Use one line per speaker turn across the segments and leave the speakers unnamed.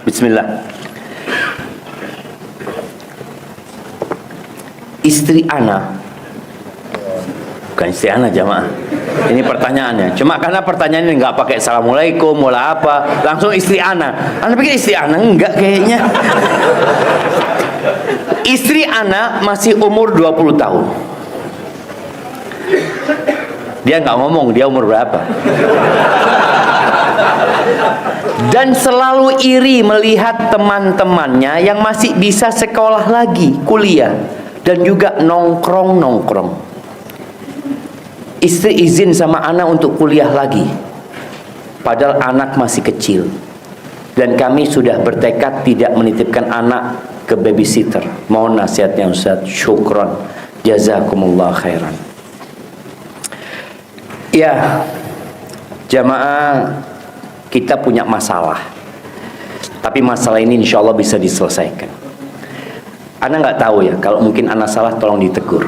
Bismillah. Istri ana, bukan istri ana jamaah. Ini pertanyaannya. Cuma karena pertanyaannya nggak pakai assalamualaikum, wala apa, langsung istri ana. Anda pikir istri ana? Enggak kayaknya. Istri ana masih umur 20 tahun. Dia nggak ngomong dia umur berapa. Dan selalu iri melihat teman-temannya yang masih bisa sekolah lagi, kuliah, dan juga nongkrong-nongkrong. Istri izin sama anak untuk kuliah lagi, padahal anak masih kecil. Dan kami sudah bertekad tidak menitipkan anak ke babysitter. Mohon nasihatnya Ustaz. Syukron, jazakumullah khairan. Ya, jamaah, kita punya masalah, tapi masalah ini insya Allah bisa diselesaikan. Anda nggak tahu ya, kalau mungkin Anda salah tolong ditegur.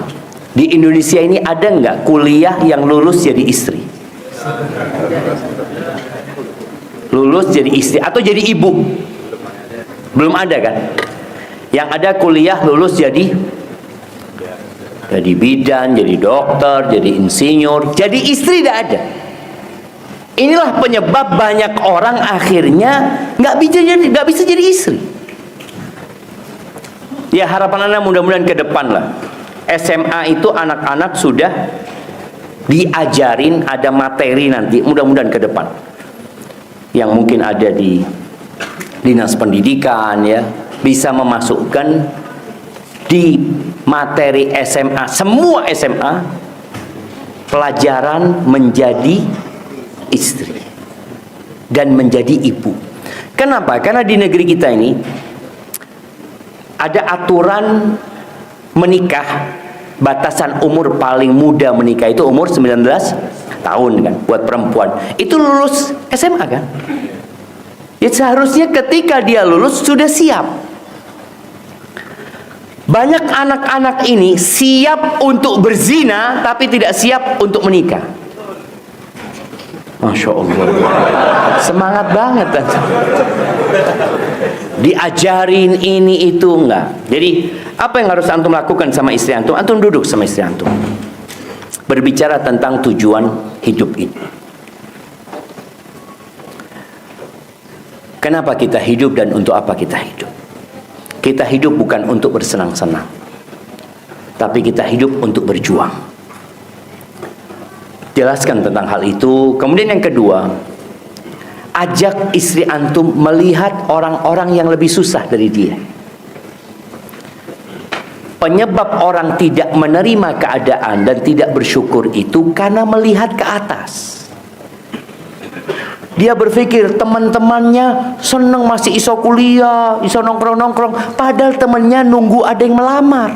Di Indonesia ini ada nggak kuliah yang lulus jadi istri? Lulus jadi istri atau jadi ibu? Belum ada kan? Yang ada kuliah lulus jadi bidan, jadi dokter, jadi insinyur, jadi istri tidak ada. Inilah penyebab banyak orang akhirnya nggak bisa jadi istri. Ya, harapan Anda mudah-mudahan ke depan lah. SMA itu anak-anak sudah diajarin, ada materi nanti mudah-mudahan ke depan. Yang mungkin ada di dinas pendidikan ya, bisa memasukkan di materi SMA, semua SMA, pelajaran menjadi istri dan menjadi ibu. Kenapa? Karena di negeri kita ini ada aturan menikah, batasan umur paling muda menikah itu umur 19 tahun kan, buat perempuan. Itu lulus SMA kan? Ya seharusnya ketika dia lulus sudah siap. Banyak anak-anak ini siap untuk berzina tapi tidak siap untuk menikah. Masya Allah, semangat banget kan? Diajarin ini itu enggak. Jadi apa yang harus antum lakukan sama istri antum? Antum duduk sama istri antum, berbicara tentang tujuan hidup ini. Kenapa kita hidup dan untuk apa kita hidup? Kita hidup bukan untuk bersenang-senang, tapi kita hidup untuk berjuang. Jelaskan tentang hal itu. Kemudian yang kedua, ajak istri antum melihat orang-orang yang lebih susah dari dia. Penyebab orang tidak menerima keadaan dan tidak bersyukur itu karena melihat ke atas. Dia berpikir teman-temannya seneng masih iso kuliah, iso nongkrong-nongkrong, padahal temannya nunggu ada yang melamar.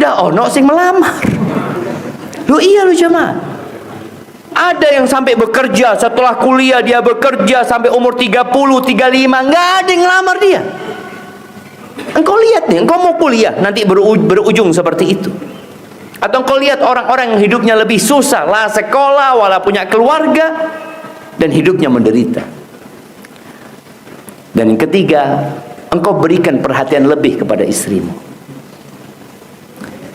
Ndak ono sing melamar. Lu iya lu jemaah. Ada yang sampai bekerja setelah kuliah, dia bekerja sampai umur 30, 35, nggak ada yang ngelamar dia. Engkau lihat nih, engkau mau kuliah nanti berujung seperti itu. Atau engkau lihat orang-orang yang hidupnya lebih susah, lah sekolah, wala punya keluarga, dan hidupnya menderita. Dan yang ketiga, engkau berikan perhatian lebih kepada istrimu.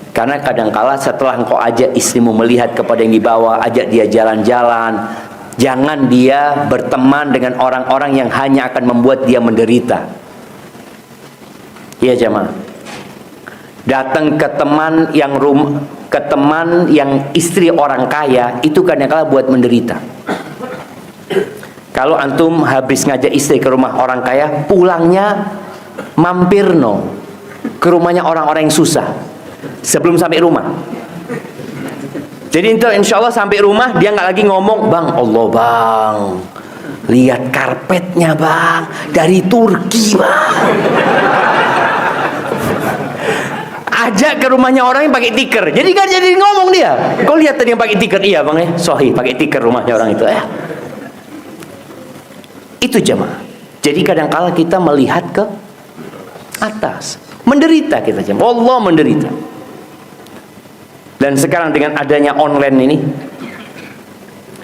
Karena kadangkala setelah engkau ajak istrimu melihat kepada yang di bawah, ajak dia jalan-jalan, jangan dia berteman dengan orang-orang yang hanya akan membuat dia menderita. Iya jemaah. Datang ke teman yang istri orang kaya itu kadangkala buat menderita. Kalau antum habis ngajak istri ke rumah orang kaya, pulangnya mampir ke rumahnya orang-orang yang susah sebelum sampai rumah. Jadi insya Allah sampai rumah dia nggak lagi ngomong, bang, Allah bang, lihat karpetnya bang, dari Turki bang. Ajak ke rumahnya orang yang pakai tikar. Jadi kan jadi ngomong dia. Kau lihat tadi yang pakai tikar, iya bang ya, sohi pakai tikar rumahnya orang itu ya. Itu jemaah. Jadi kadang-kala kita melihat ke atas, menderita kita jemaah. Allah menderita. Dan sekarang dengan adanya online ini,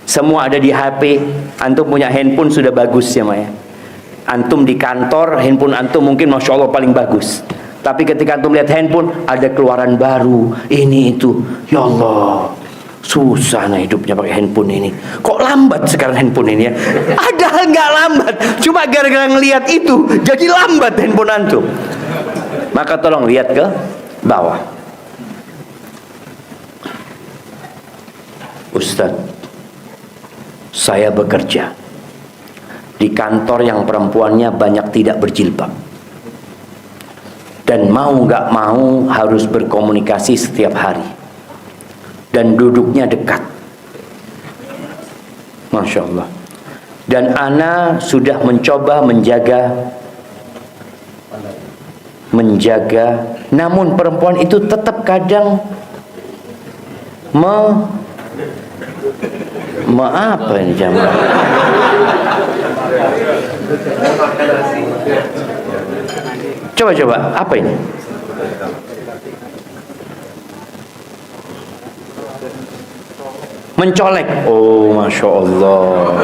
semua ada di HP. Antum punya handphone sudah bagus ya Maya. Antum di kantor, handphone antum mungkin Masya Allah paling bagus. Tapi ketika antum lihat handphone, ada keluaran baru, ini itu. Ya Allah, susah nah hidupnya pakai handphone ini. Kok lambat sekarang handphone ini ya? Padahal nggak lambat, cuma gara-gara ngelihat itu jadi lambat handphone antum. Maka tolong lihat ke bawah. Ustadz, saya bekerja di kantor yang perempuannya banyak tidak berjilbab, dan mau nggak mau harus berkomunikasi setiap hari, dan duduknya dekat. Masya Allah. Dan ana sudah mencoba menjaga, namun perempuan itu tetap kadang apa ini jamaah? Coba apa ini? Mencolek. Oh, Masya Allah.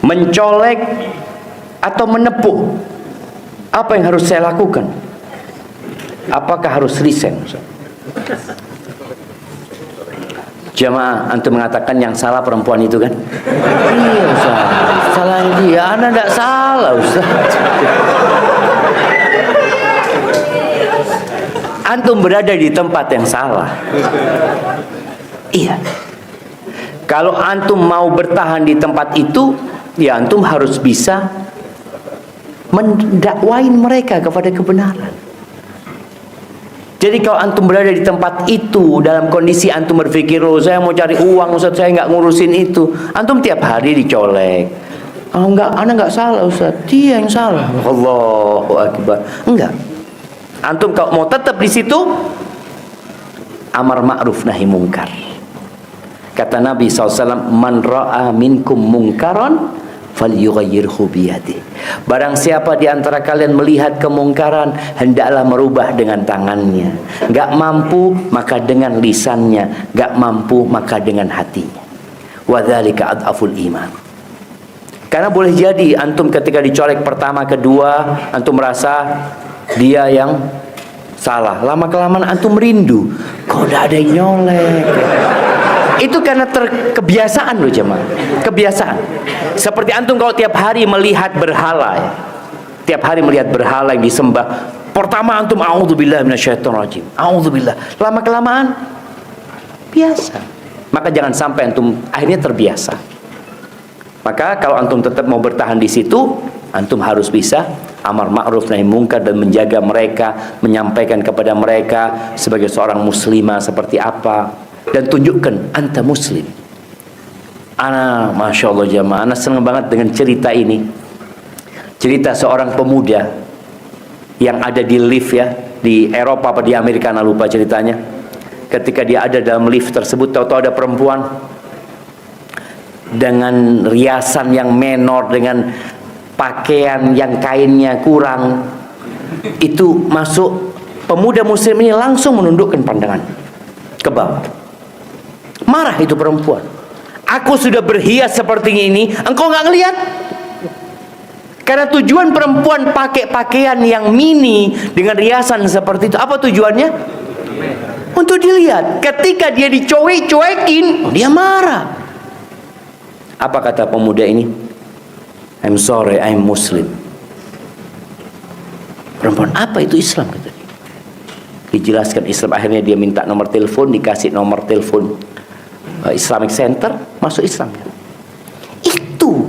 Mencolek atau menepuk. Apa yang harus saya lakukan? Apakah harus resign? Jamaah, antum mengatakan yang salah perempuan itu kan? Iya Ustaz, salahnya dia. Ana tidak salah Ustaz. Antum berada di tempat yang salah. Iya. Kalau antum mau bertahan di tempat itu, ya antum harus bisa mendakwain mereka kepada kebenaran. Jadi kalau antum berada di tempat itu dalam kondisi antum berpikir, oh saya mau cari uang Ustaz, saya nggak ngurusin itu, antum tiap hari dicolek. Oh enggak, ana nggak salah Ustaz, dia yang salah. Allahu Akbar. Enggak. Antum kalau mau tetap di situ, amar ma'ruf nahi mungkar. Kata Nabi SAW, man ra'a minkum mungkaran falyughayyirhu biyadihi. Barang siapa di antara kalian melihat kemungkaran, hendaklah merubah dengan tangannya. Enggak mampu, maka dengan lisannya. Enggak mampu, maka dengan hatinya. Wa dzalika adhaful iman. Karena boleh jadi antum ketika dicolek pertama, kedua, antum merasa dia yang salah. Lama-kelamaan antum rindu, kok udah ada yang nyolek. Itu karena kebiasaan loh jemaah. Kebiasaan. Seperti antum kalau tiap hari melihat berhala ya. Tiap hari melihat berhala yang disembah. Pertama antum a'udzubillah minasyaitonirrajim. A'udzubillah. Lama-kelamaan biasa. Maka jangan sampai antum akhirnya terbiasa. Maka kalau antum tetap mau bertahan di situ, antum harus bisa amar ma'ruf nahi mungkar dan menjaga mereka, menyampaikan kepada mereka sebagai seorang muslimah seperti apa, dan tunjukkan anta muslim. Ana Masya Allah jamaah, ana senang banget dengan cerita ini. Cerita seorang pemuda yang ada di lift ya, di Eropa apa di Amerika, ana lupa ceritanya. Ketika dia ada dalam lift tersebut, tahu-tahu ada perempuan dengan riasan yang menor, dengan pakaian yang kainnya kurang. Itu masuk, pemuda muslim ini langsung menundukkan pandangan ke bawah. Marah itu perempuan. Aku sudah berhias seperti ini, engkau nggak ngelihat? Karena tujuan perempuan pakai pakaian yang mini dengan riasan seperti itu, apa tujuannya? Untuk dilihat. Ketika dia dicuekin, dia marah. Apa kata pemuda ini? I'm sorry, I'm Muslim. Perempuan, apa itu Islam? Kata dia. Dijelaskan Islam, akhirnya dia minta nomor telepon, dikasih nomor telepon Islamic Center, masuk Islam. Itu.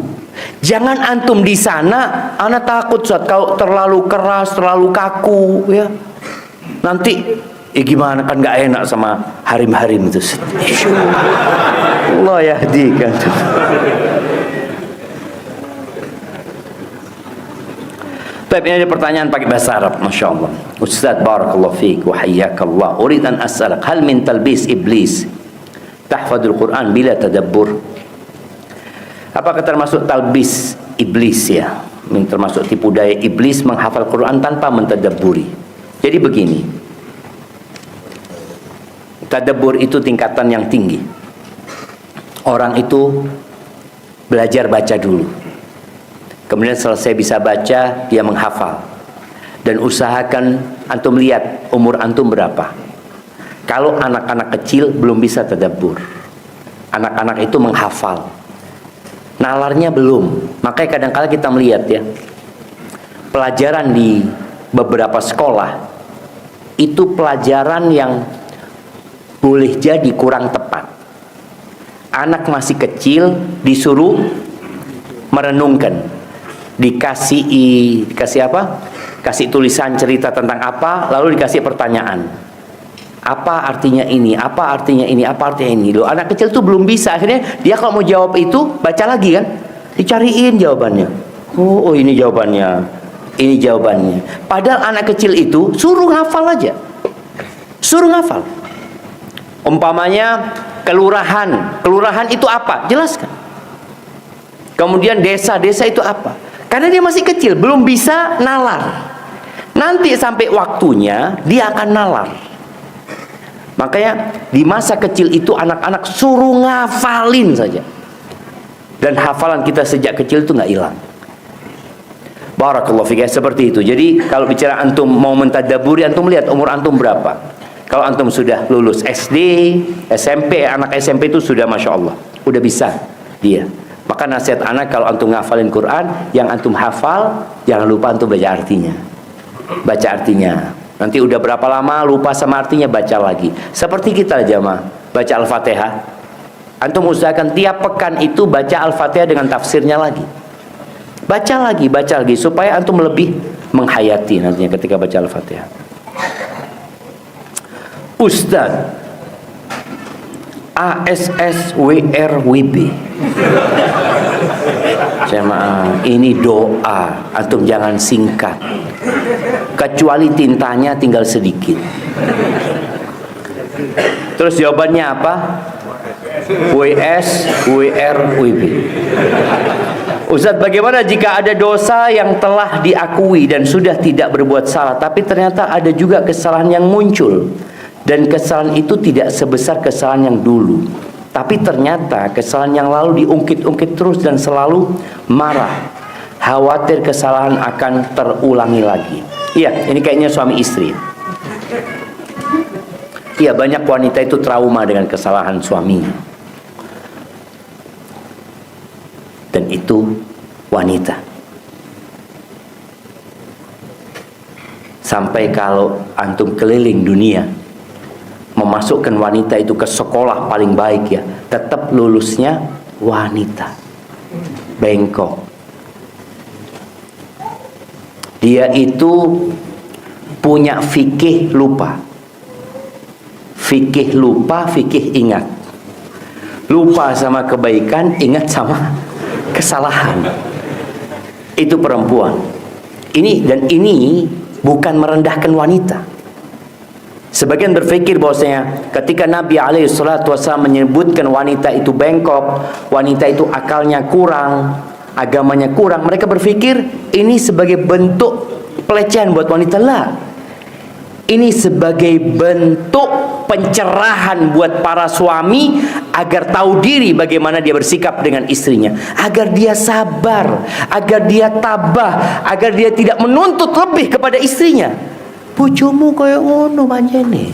Jangan antum di sana, anak takut saat kau terlalu keras, terlalu kaku, ya. Nanti, gimana kan nggak enak sama harim-harim itu. Allah yahdikan. Baik, ini ada pertanyaan pakai bahasa Arab, Masya Allah. Ustaz, barakallahu fiik wa hayyakallah. Urid an as'alak, hal min talbis iblis tahfadul Quran bila tadabbur? Apakah termasuk talbis iblis ya? Termasuk tipu daya iblis menghafal Quran tanpa mentadabburi. Jadi begini. Tadabbur itu tingkatan yang tinggi. Orang itu belajar baca dulu. Kemudian selesai bisa baca, dia menghafal. Dan usahakan antum lihat umur antum berapa. Kalau anak-anak kecil belum bisa tadabbur. Anak-anak itu menghafal, nalarnya belum. Makanya kadang-kala kita melihat ya, pelajaran di beberapa sekolah itu pelajaran yang boleh jadi kurang tepat. Anak masih kecil disuruh merenungkan, dikasih apa? Kasih tulisan cerita tentang apa, lalu dikasih pertanyaan. Apa artinya ini? Apa artinya ini? Apa artinya ini? Loh, anak kecil tuh belum bisa. Akhirnya dia kalau mau jawab itu baca lagi kan? Dicariin jawabannya. Oh ini jawabannya. Ini jawabannya. Padahal anak kecil itu suruh ngafal aja. Suruh ngafal. Umpamanya kelurahan. Kelurahan itu apa? Jelaskan. Kemudian desa. Desa itu apa? Karena dia masih kecil, belum bisa nalar. Nanti sampai waktunya dia akan nalar. Makanya di masa kecil itu anak-anak suruh ngafalin saja. Dan hafalan kita sejak kecil itu nggak hilang. Barakallahu fiik, seperti itu. Jadi kalau bicara antum mau mentadaburi, antum lihat umur antum berapa. Kalau antum sudah lulus SD, SMP, anak SMP itu sudah Masya Allah, udah bisa dia. Maka nasihat anak kalau antum ngafalin Quran, yang antum hafal jangan lupa antum baca artinya. Baca artinya. Nanti udah berapa lama lupa sama artinya, baca lagi. Seperti kita jamaah baca Al-Fatihah. Antum usahakan tiap pekan itu baca Al-Fatihah dengan tafsirnya lagi. Baca lagi supaya antum lebih menghayati nantinya ketika baca Al-Fatihah. Ustaz ASSWRWB. Jamaah, ini doa, antum jangan singkat. Kecuali tintanya tinggal sedikit. Terus jawabannya apa? WSWRWB. Ustaz, bagaimana jika ada dosa yang telah diakui dan sudah tidak berbuat salah, tapi ternyata ada juga kesalahan yang muncul, dan kesalahan itu tidak sebesar kesalahan yang dulu, tapi ternyata kesalahan yang lalu diungkit-ungkit terus dan selalu marah, khawatir kesalahan akan terulangi lagi. Iya, ini kayaknya suami istri. Iya, banyak wanita itu trauma dengan kesalahan suaminya. Dan itu wanita. Sampai kalau antum keliling dunia memasukkan wanita itu ke sekolah paling baik ya, tetap lulusnya wanita. Bengkok. Dia itu punya fikih lupa. Fikih lupa, fikih ingat. Lupa sama kebaikan, ingat sama kesalahan. Itu perempuan. Ini bukan merendahkan wanita. Sebagian berpikir bahwasanya ketika Nabi SAW menyebutkan wanita itu bengkok, wanita itu akalnya kurang, agamanya kurang, mereka berpikir ini sebagai bentuk pelecehan buat wanita. Lah, ini sebagai bentuk pencerahan buat para suami agar tahu diri bagaimana dia bersikap dengan istrinya, agar dia sabar, agar dia tabah, agar dia tidak menuntut lebih kepada istrinya. Bojomu kaya ngono panjene,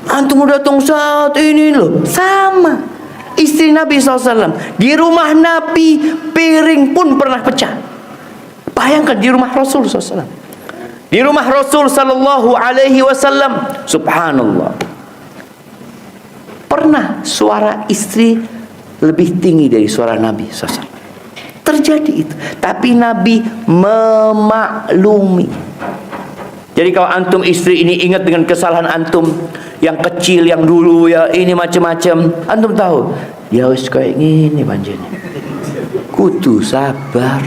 antum datang saat ini loh, sama istri Nabi SAW. Di rumah Nabi piring pun pernah pecah. Bayangkan di rumah Rasul SAW, di rumah Rasul Sallallahu Alaihi Wasallam, subhanallah, pernah suara istri lebih tinggi dari suara Nabi SAW. Terjadi itu, tapi Nabi memaklumi. Jadi kalau antum istri ini ingat dengan kesalahan antum yang kecil, yang dulu ya, ini macam-macam, antum tahu ya wis kayak gini panjenengan, kudu sabar.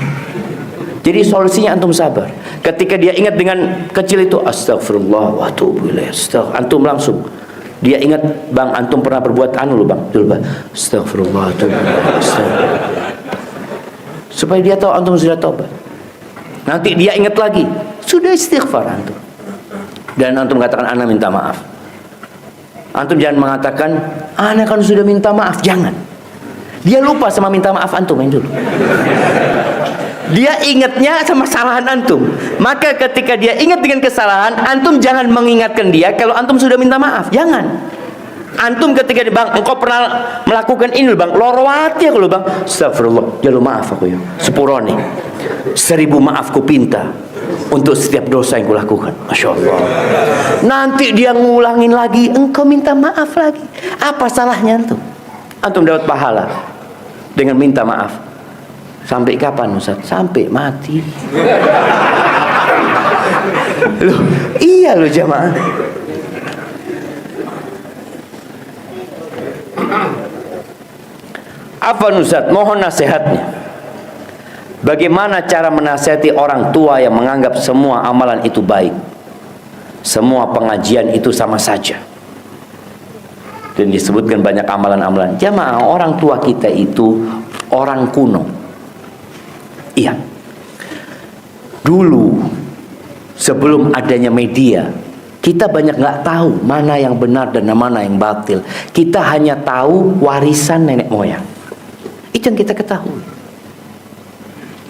Jadi solusinya antum sabar. Ketika dia ingat dengan kecil itu, astagfirullah wa atubu ilaih, antum langsung, dia ingat, bang antum pernah berbuat anu loh bang, dulu bang, astagfirullah wa atubu ilaih, supaya dia tahu antum sudah taubat. Nanti dia ingat lagi, sudah istighfar antum, dan antum katakan ana minta maaf. Antum jangan mengatakan ana kan sudah minta maaf, jangan. Dia lupa sama minta maaf antum yang dulu. Dia ingatnya sama kesalahan antum. Maka ketika dia ingat dengan kesalahan, antum jangan mengingatkan dia kalau antum sudah minta maaf. Jangan. Antum ketika di bang, engkau pernah melakukan ini bang, lorowati aku bang. Astagfirullah, jalur maaf aku ya. Sepurone. 1000 maaf ku pinta untuk setiap dosa yang kulakukan. Masya Allah. Nanti dia ngulangin lagi, engkau minta maaf lagi. Apa salahnya antum? Antum dapat pahala dengan minta maaf. Sampai kapan Ustaz? Sampai mati. Loh, iya loh jamaah. Apa Ustaz? Mohon nasihatnya. Bagaimana cara menasihati orang tua yang menganggap semua amalan itu baik? Semua pengajian itu sama saja. Dan disebutkan banyak amalan-amalan. Jamaah, orang tua kita itu orang kuno. Iya. Dulu sebelum adanya media, kita banyak nggak tahu mana yang benar dan mana yang batil. Kita hanya tahu warisan nenek moyang. Itu yang kita ketahui.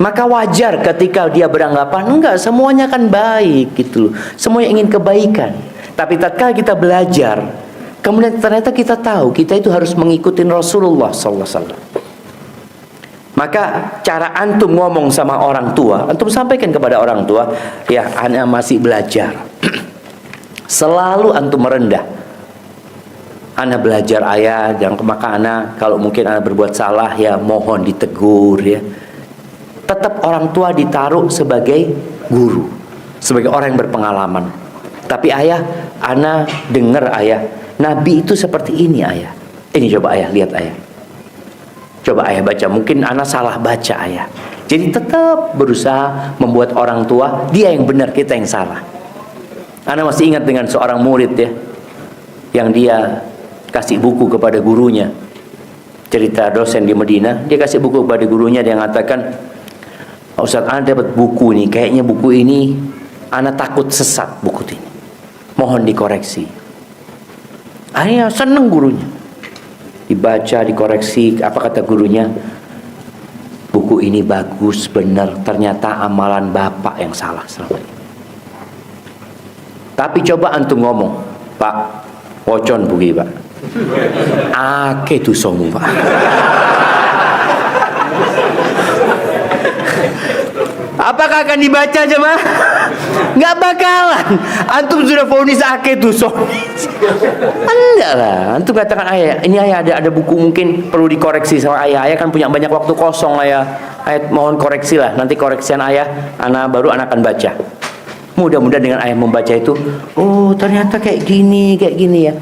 Maka wajar ketika dia beranggapan enggak, semuanya kan baik gitu loh. Semuanya ingin kebaikan. Tapi tatkala kita belajar, kemudian ternyata kita tahu kita itu harus mengikuti Rasulullah SAW. Maka cara antum ngomong sama orang tua, antum sampaikan kepada orang tua, ya anak masih belajar. Selalu antum merendah. Anak belajar ayah, maka anak kalau mungkin anak berbuat salah ya mohon ditegur ya. Tetap orang tua ditaruh sebagai guru, sebagai orang yang berpengalaman. Tapi ayah, anak dengar ayah, Nabi itu seperti ini ayah. Ini coba ayah lihat ayah. Coba ayah baca, mungkin anak salah baca ayah. Jadi tetap berusaha membuat orang tua dia yang benar, kita yang salah. Anak masih ingat dengan seorang murid ya, yang dia kasih buku kepada gurunya. Cerita dosen di Madinah, dia kasih buku kepada gurunya, dia mengatakan, Ustaz, anak dapat buku nih, kayaknya buku ini anak takut sesat buku ini. Mohon dikoreksi. Akhirnya seneng gurunya. Dibaca, dikoreksi, apa kata gurunya? Buku ini bagus, benar. Ternyata amalan bapak yang salah selama ini. Tapi coba antum ngomong, Pak, wocon bugi Pak. Ake tuh somu Pak. Apakah akan dibaca jemaah? Nggak bakalan. Antum sudah vonis ake tuh enggak lah. Antum katakan ayah, ini ayah ada buku mungkin perlu dikoreksi sama ayah. Ayah kan punya banyak waktu kosong ayah. Ayah mohon koreksi lah. Nanti koreksian ayah, anak akan baca. Mudah-mudahan dengan ayah membaca itu, oh ternyata kayak gini ya.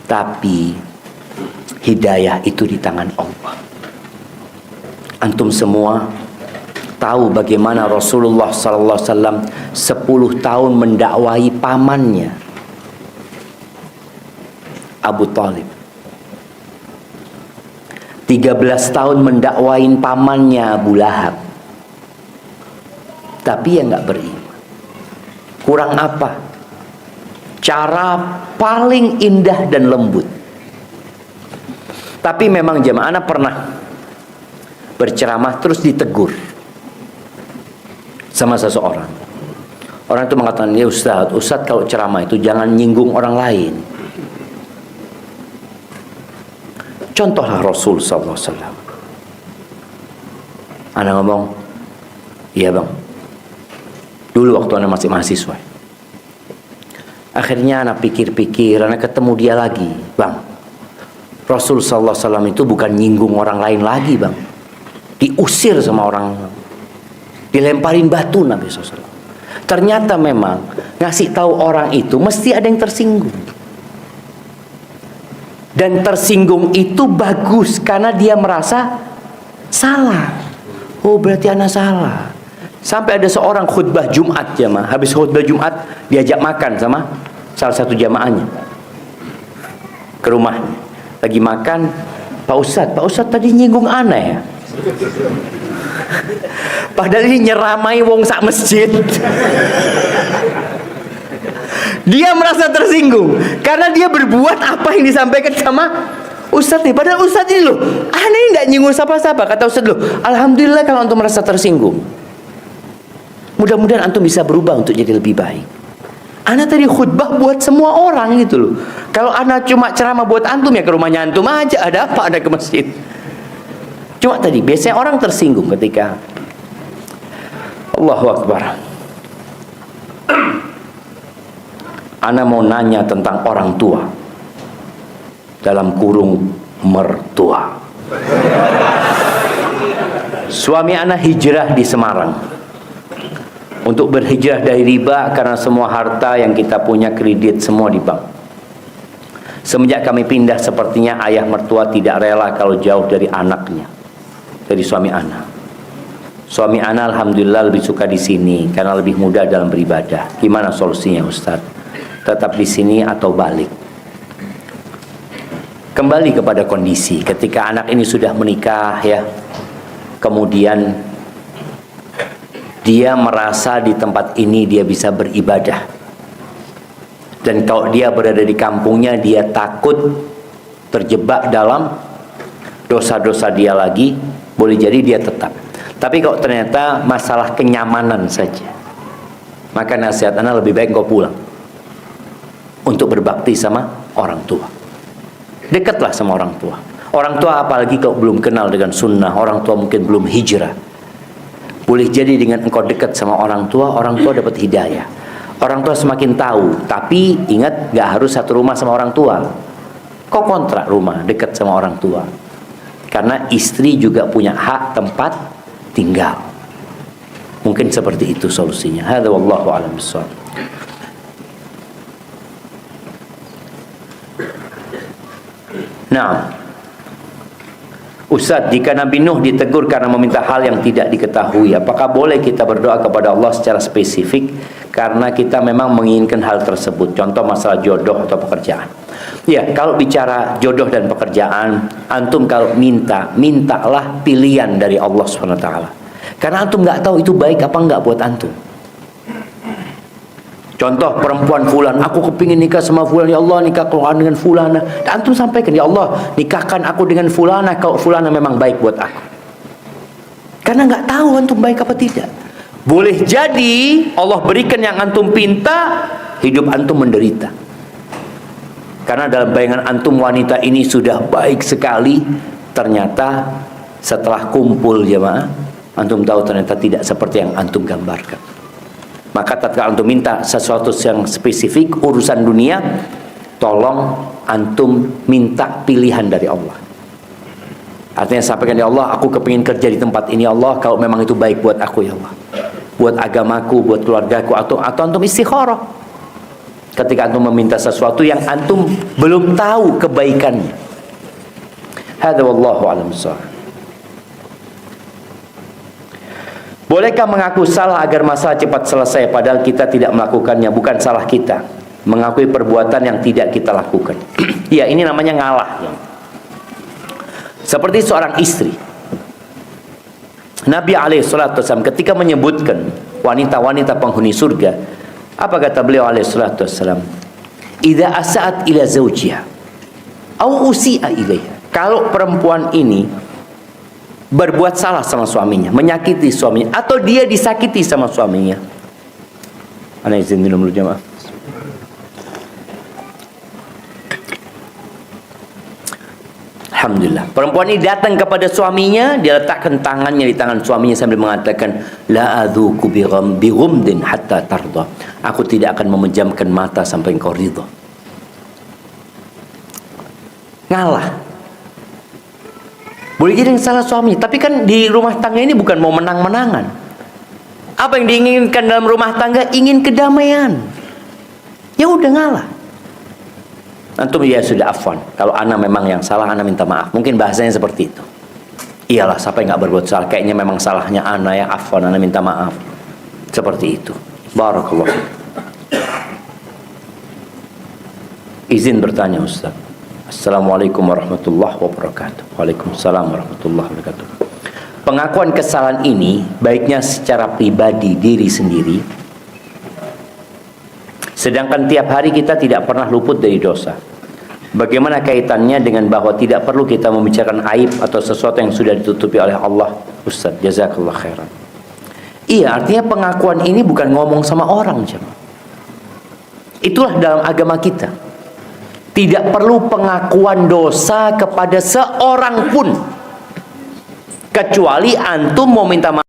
Tapi hidayah itu di tangan Allah. Antum semua tahu bagaimana Rasulullah SAW 10 tahun mendakwahi pamannya Abu Talib, 13 tahun mendakwahi pamannya Abu Lahab, tapi ya nggak beriman. Kurang apa? Cara paling indah dan lembut. Tapi memang jemaah anak pernah berceramah terus ditegur sama seseorang. Orang itu mengatakan, ya Ustaz kalau ceramah itu jangan nyinggung orang lain. Contohlah Rasul SAW. Anak ngomong, iya bang, dulu waktu anak masih mahasiswa. Akhirnya anak pikir-pikir, anak ketemu dia lagi. Bang, Rasul SAW itu bukan nyinggung orang lain lagi bang. Diusir sama orang, dilemparin batu Nabi SAW. Ternyata memang ngasih tahu orang itu mesti ada yang tersinggung. Dan tersinggung itu bagus karena dia merasa salah. Oh berarti anak salah. Sampai ada seorang khutbah Jumat jamaah. Habis khutbah Jumat diajak makan sama salah satu jamaahnya ke rumahnya. Lagi makan, Pak Ustadz tadi nyinggung anak ya. Padahal ini nyeramai wong sak masjid. Dia merasa tersinggung karena dia berbuat apa yang disampaikan sama Ustaz nih, padahal Ustaz ini loh, aneh nggak nyinggung siapa-siapa. Kata Ustaz loh, alhamdulillah kalau antum merasa tersinggung. Mudah-mudahan antum bisa berubah untuk jadi lebih baik. Ana tadi khutbah buat semua orang gitu loh. Kalau ana cuma ceramah buat antum, ya ke rumahnya antum aja. Ada apa ada ke masjid? Cuma tadi biasanya orang tersinggung ketika Allahu Akbar. Ana mau nanya tentang orang tua. Dalam kurung mertua. Suami ana hijrah di Semarang untuk berhijrah dari riba karena semua harta yang kita punya kredit semua di bank. Semenjak kami pindah, sepertinya ayah mertua tidak rela kalau jauh dari anaknya, dari suami ana. Suami ana alhamdulillah lebih suka di sini karena lebih mudah dalam beribadah. Gimana solusinya Ustaz? Tetap di sini atau balik? Kembali kepada kondisi ketika anak ini sudah menikah ya, kemudian dia merasa di tempat ini dia bisa beribadah, dan kalau dia berada di kampungnya dia takut terjebak dalam dosa-dosa dia lagi. Boleh jadi dia tetap, tapi kalau ternyata masalah kenyamanan saja, maka nasihat anak lebih baik kau pulang untuk berbakti sama orang tua. Dekatlah sama orang tua. Orang tua apalagi kalau belum kenal dengan sunnah, orang tua mungkin belum hijrah. Boleh jadi dengan engkau dekat sama orang tua dapat hidayah. Orang tua semakin tahu, tapi ingat gak harus satu rumah sama orang tua. Kau kontrak rumah dekat sama orang tua. Karena istri juga punya hak tempat tinggal. Mungkin seperti itu solusinya. Hadza wallahu a'lam bishawab. Nah, Ustaz, jika Nabi Nuh ditegur karena meminta hal yang tidak diketahui, apakah boleh kita berdoa kepada Allah secara spesifik karena kita memang menginginkan hal tersebut? Contoh masalah jodoh atau pekerjaan. Ya, kalau bicara jodoh dan pekerjaan, antum kalau mintalah pilihan dari Allah SWT. Karena antum nggak tahu itu baik apa nggak buat antum. Contoh perempuan fulan, aku kepingin nikah sama fulan, ya Allah nikah Quran dengan fulana. Dan antum sampaikan, ya Allah nikahkan aku dengan fulana kalau fulana memang baik buat aku. Karena nggak tahu antum baik apa tidak. Boleh jadi Allah berikan yang antum pinta, hidup antum menderita. Karena dalam bayangan antum wanita ini sudah baik sekali, ternyata setelah kumpul jemaah, antum tahu ternyata tidak seperti yang antum gambarkan. Maka tatkala antum minta sesuatu yang spesifik urusan dunia, tolong antum minta pilihan dari Allah. Artinya sampaikan, ya Allah aku kepingin kerja di tempat ini, ya Allah kalau memang itu baik buat aku, ya Allah, buat agamaku, buat keluargaku, atau antum istikharah ketika antum meminta sesuatu yang antum belum tahu kebaikannya. Hadza wallahu a'lam bishawab. Bolehkah mengaku salah agar masalah cepat selesai padahal kita tidak melakukannya? Bukan salah kita mengakui perbuatan yang tidak kita lakukan. Ya, ini namanya ngalah ya. Seperti seorang istri, Nabi SAW ketika menyebutkan wanita-wanita penghuni surga, apa kata beliau SAW? Idza asa'at ila zawjiha au usi'a ilaiha. Kalau perempuan ini berbuat salah sama suaminya, menyakiti suaminya, atau dia disakiti sama suaminya. Ana izin minum dulu jemaah. Alhamdulillah. Perempuan ini datang kepada suaminya, dia letakkan tangannya di tangan suaminya sambil mengatakan, la adzuku bi ghumdin hatta tarda. Aku tidak akan memejamkan mata sampai engkau ridha. Ngalah. Boleh jadi yang salah suaminya, tapi kan di rumah tangga ini bukan mau menang-menangan. Apa yang diinginkan dalam rumah tangga? Ingin kedamaian. Ya udah ngalah. Antum ya sudah afwan. Kalau ana memang yang salah, ana minta maaf. Mungkin bahasanya seperti itu. Iyalah, siapa yang nggak berbuat salah? Kayaknya memang salahnya ana, ya afwan, ana minta maaf. Seperti itu. Barakallah. Izin bertanya Ustaz. Assalamualaikum warahmatullahi wabarakatuh. Waalaikumsalam warahmatullahi wabarakatuh. Pengakuan kesalahan ini baiknya secara pribadi diri sendiri, sedangkan tiap hari kita tidak pernah luput dari dosa. Bagaimana kaitannya dengan bahwa tidak perlu kita membicarakan aib atau sesuatu yang sudah ditutupi oleh Allah? Ustaz, jazakallah khairan. Iya, artinya pengakuan ini bukan ngomong sama orang, jemaah. Itulah dalam agama kita. Tidak perlu pengakuan dosa kepada seorang pun, kecuali antum mau minta maaf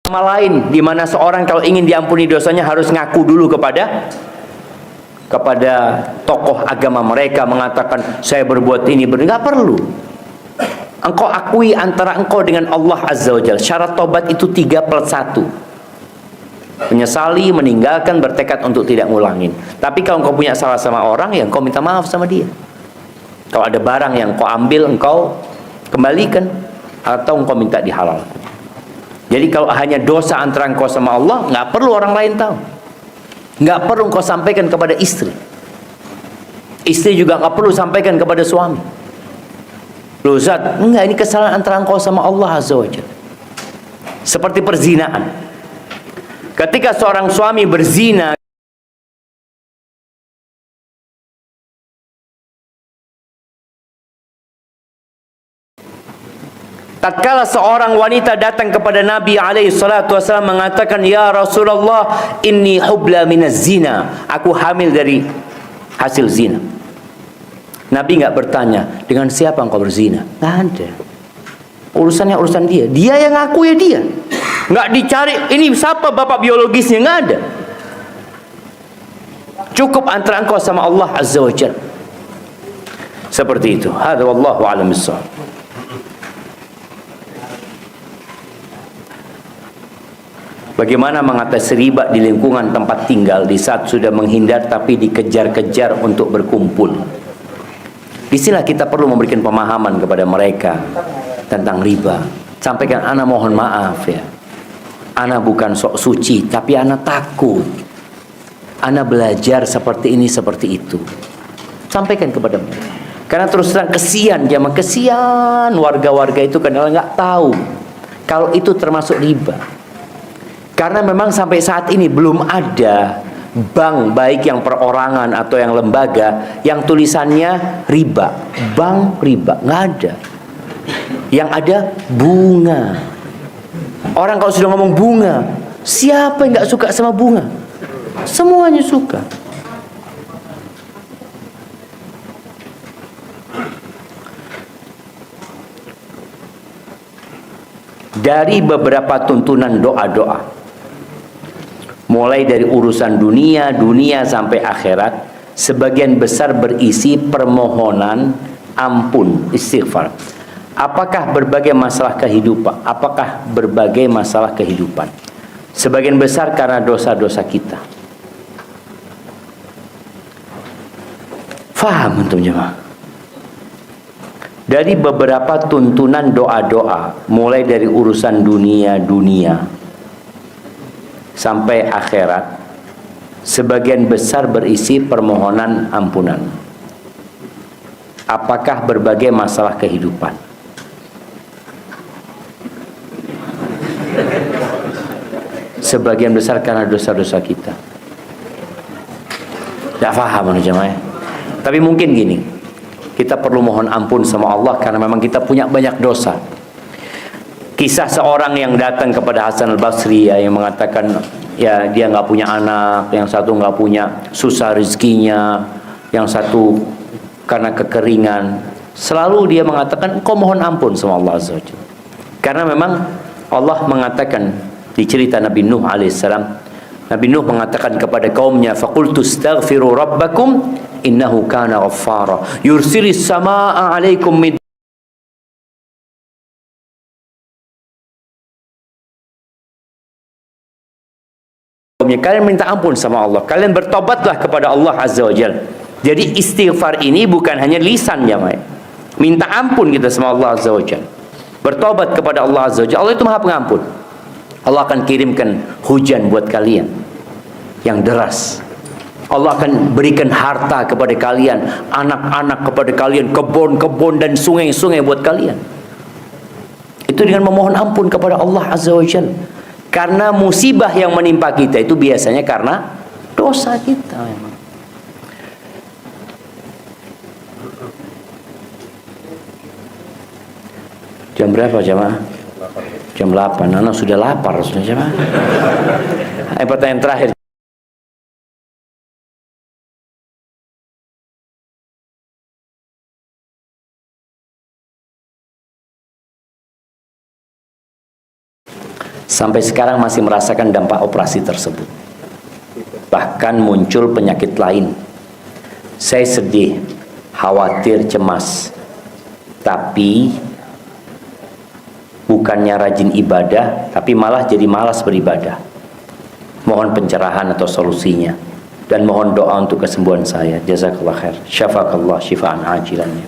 sama lain, di mana seorang kalau ingin diampuni dosanya harus ngaku dulu kepada tokoh agama mereka, mengatakan saya berbuat ini, nggak perlu. Engkau akui antara engkau dengan Allah Azza wa Jalla. Syarat tobat itu 3+1. Menyesali, meninggalkan, bertekad untuk tidak ngulangin. Tapi kalau engkau punya salah sama orang, ya engkau minta maaf sama dia. Kalau ada barang yang engkau ambil, engkau kembalikan, atau engkau minta dihalalkan. Jadi kalau hanya dosa antara engkau sama Allah, nggak perlu orang lain tahu. Nggak perlu engkau sampaikan kepada istri. Istri juga nggak perlu sampaikan kepada suami. Loh Ustaz, enggak, ini kesalahan antara engkau sama Allah Azza wa Jalla. Seperti perzinaan. Ketika seorang suami berzina, tatkala seorang wanita datang kepada Nabi alaihi salatu wasallam mengatakan, "Ya Rasulullah, inni hubla minaz zina." Aku hamil dari hasil zina. Nabi nggak bertanya, dengan siapa engkau berzina? Nggak ada. Urusannya urusan dia. Dia yang ngaku ya dia. Nggak dicari, ini siapa bapak biologisnya, nggak ada. Cukup antara engkau sama Allah Azza wa Jalla. Seperti itu. Hadza wallahu a'lam bissawab. Bagaimana mengatasi riba di lingkungan tempat tinggal di saat sudah menghindar tapi dikejar-kejar untuk berkumpul? Disinilah kita perlu memberikan pemahaman kepada mereka tentang riba. Sampaikan, ana mohon maaf ya, ana bukan sok suci, tapi ana takut. Ana belajar seperti ini, seperti itu. Sampaikan kepada mereka. Karena terus terang kesian, jamaah, kesian warga-warga itu kadang nggak tahu kalau itu termasuk riba. Karena memang sampai saat ini belum ada bank, baik yang perorangan atau yang lembaga, yang tulisannya riba. Bank riba, nggak ada. Yang ada bunga. Orang kalau sudah ngomong bunga, siapa yang nggak suka sama bunga? Semuanya suka. Dari beberapa tuntunan doa-doa, mulai dari urusan dunia sampai akhirat, sebagian besar berisi permohonan ampun, istighfar. Apakah berbagai masalah kehidupan? Apakah berbagai masalah kehidupan? Sebagian besar karena dosa-dosa kita. Faham antum jemaah? Dari beberapa tuntunan doa-doa, mulai dari urusan dunia sampai akhirat, sebagian besar berisi permohonan ampunan. Apakah berbagai masalah kehidupan? Sebagian besar karena dosa-dosa kita. Tidak paham jemaah. Tapi mungkin gini, kita perlu mohon ampun sama Allah karena memang kita punya banyak dosa. Kisah seorang yang datang kepada Hasan al-Basri ya, yang mengatakan ya dia nggak punya anak, yang satu nggak punya, susah rezekinya, yang satu karena kekeringan. Selalu dia mengatakan, kau mohon ampun sama Allah Azza wa Jalla. Karena memang Allah mengatakan di cerita Nabi Nuh alaihissalam, Nabi Nuh mengatakan kepada kaumnya, faqultu astaghfiru rabbakum innahu kana ghaffara yursilis samaa'a 'alaikum kalian minta ampun sama Allah, kalian bertobatlah kepada Allah Azza wa Jalla. Jadi istighfar ini bukan hanya lisan jemaah. Minta ampun kita sama Allah Azza wa Jalla. Bertobat kepada Allah Azza wa Jalla. Allah itu Maha Pengampun. Allah akan kirimkan hujan buat kalian yang deras. Allah akan berikan harta kepada kalian, anak-anak kepada kalian, kebun-kebun dan sungai-sungai buat kalian. Itu dengan memohon ampun kepada Allah Azza wa Jalla. Karena musibah yang menimpa kita itu biasanya karena dosa kita memang. Jam berapa jamaah? Jam 8. Anak sudah lapar sudah jamaah. Pertanyaan terakhir. Sampai sekarang masih merasakan dampak operasi tersebut. Bahkan muncul penyakit lain. Saya sedih, khawatir, cemas. Tapi bukannya rajin ibadah, tapi malah jadi malas beribadah. Mohon pencerahan atau solusinya. Dan mohon doa untuk kesembuhan saya. Jazakallah khair. Syafakallah syifaan ajilannya.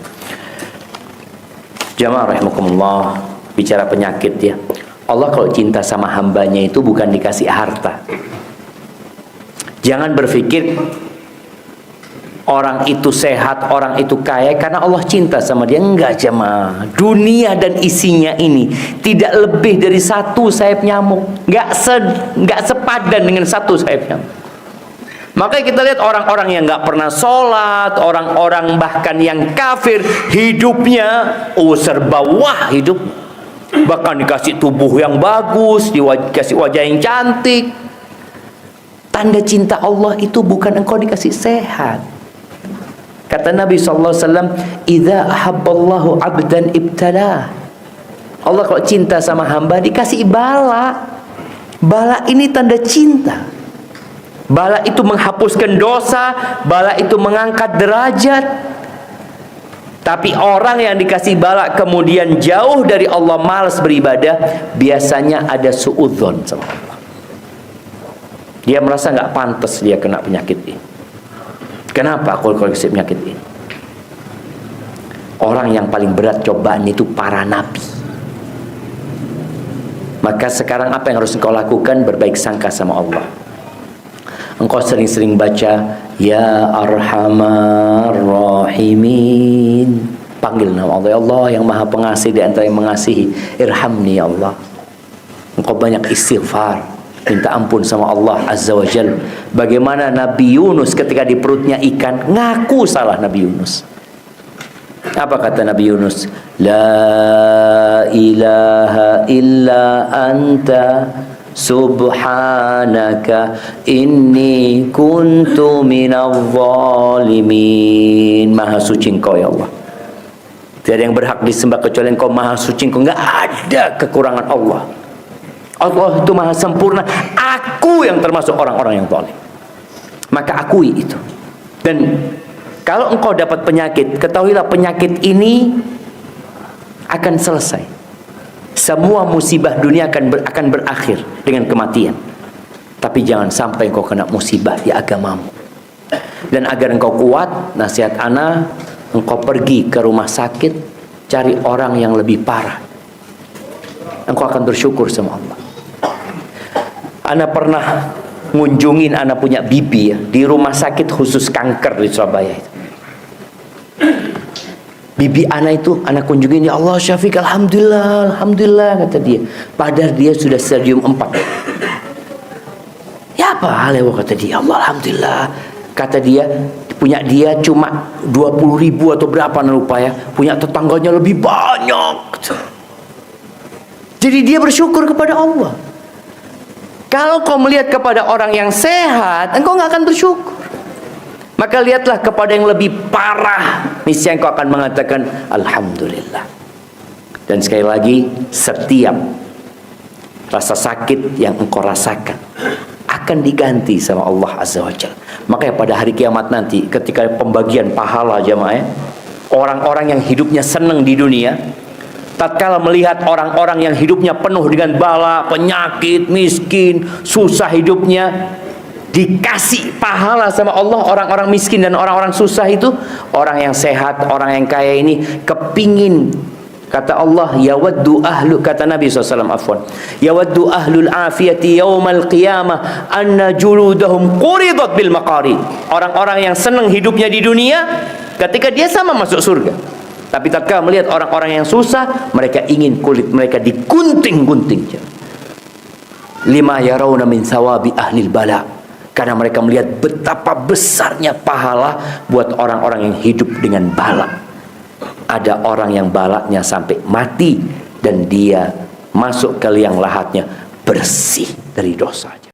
Jamaah rahimakumullah, bicara penyakit ya. Allah kalau cinta sama hambanya itu bukan dikasih harta. Jangan berpikir orang itu sehat, orang itu kaya karena Allah cinta sama dia. Enggak jemaah. Dunia dan isinya ini tidak lebih dari satu sayap nyamuk. Enggak sepadan dengan satu sayap nyamuk. Makanya kita lihat orang-orang yang enggak pernah sholat, orang-orang bahkan yang kafir, hidupnya serba wah hidup. Bahkan dikasih tubuh yang bagus, dikasih wajah yang cantik. Tanda cinta Allah itu bukan engkau dikasih sehat. Kata Nabi SAW, "Idza ahabballahu 'abdan ibtalah." Allah kalau cinta sama hamba dikasih bala. Bala ini tanda cinta. Bala itu menghapuskan dosa, bala itu mengangkat derajat. Tapi orang yang dikasih bala kemudian jauh dari Allah, malas beribadah, biasanya ada suudzon sama Allah. Dia merasa nggak pantas dia kena penyakit ini. Kenapa aku kasih penyakit ini? Orang yang paling berat cobaan itu para nabi. Maka sekarang apa yang harus engkau lakukan? Berbaik sangka sama Allah. Engkau sering-sering baca Ya Arhamar Rahimin. Panggil nama Allah. Ya Allah yang maha pengasih di antara yang mengasihi. Irhamni ya Allah. Engkau banyak istighfar, minta ampun sama Allah Azza wa Jal. Bagaimana Nabi Yunus ketika di perutnya ikan, ngaku salah Nabi Yunus. Apa kata Nabi Yunus? La ilaha illa anta subhanaka inni kuntu minadh zalimin. Maha suci engkau ya Allah. Tiada yang berhak disembah kecuali engkau, maha suci engkau. Enggak ada kekurangan Allah. Allah itu maha sempurna. Aku yang termasuk orang-orang yang zalim. Maka akui itu. Dan kalau engkau dapat penyakit, ketahuilah penyakit ini akan selesai. Semua musibah dunia akan berakhir dengan kematian. Tapi jangan sampai engkau kena musibah di agamamu. Dan agar engkau kuat, nasihat ana, engkau pergi ke rumah sakit, cari orang yang lebih parah. Engkau akan bersyukur sama Allah. Ana pernah ngunjungin ana punya bibi ya, di rumah sakit khusus kanker di Surabaya itu. Bibi ana itu ana kunjungin, ya Allah Syafiq, alhamdulillah, alhamdulillah kata dia. Padahal dia sudah stadium 4. Ya apa hal kata dia, Allah alhamdulillah. Kata dia, punya dia cuma 20.000 atau berapa lupa ya. Punya tetangganya lebih banyak. Jadi dia bersyukur kepada Allah. Kalau kau melihat kepada orang yang sehat, engkau nggak akan bersyukur. Maka lihatlah kepada yang lebih parah, niscaya engkau akan mengatakan alhamdulillah. Dan sekali lagi, setiap rasa sakit yang engkau rasakan akan diganti sama Allah Azza wa Jalla. Makanya pada hari kiamat nanti, ketika pembagian pahala jamaah, orang-orang yang hidupnya senang di dunia, tatkala melihat orang-orang yang hidupnya penuh dengan bala, penyakit, miskin, susah hidupnya, dikasih pahala sama Allah. Orang-orang miskin dan orang-orang susah itu, orang yang sehat, orang yang kaya ini kepingin, kata Allah, yawaddu ahlu, kata Nabi SAW, afwan, yawaddu ahlul afiyati yawmal qiyamah anna juludahum quridat bil maqari. Orang-orang yang senang hidupnya di dunia, ketika dia sama masuk surga. Tapi tatkala melihat orang-orang yang susah, mereka ingin kulit mereka digunting-gunting. lima yarawna min sawabi ahlil bala, karena mereka melihat betapa besarnya pahala buat orang-orang yang hidup dengan bala. Ada orang yang balanya sampai mati dan dia masuk ke liang lahatnya bersih dari dosanya.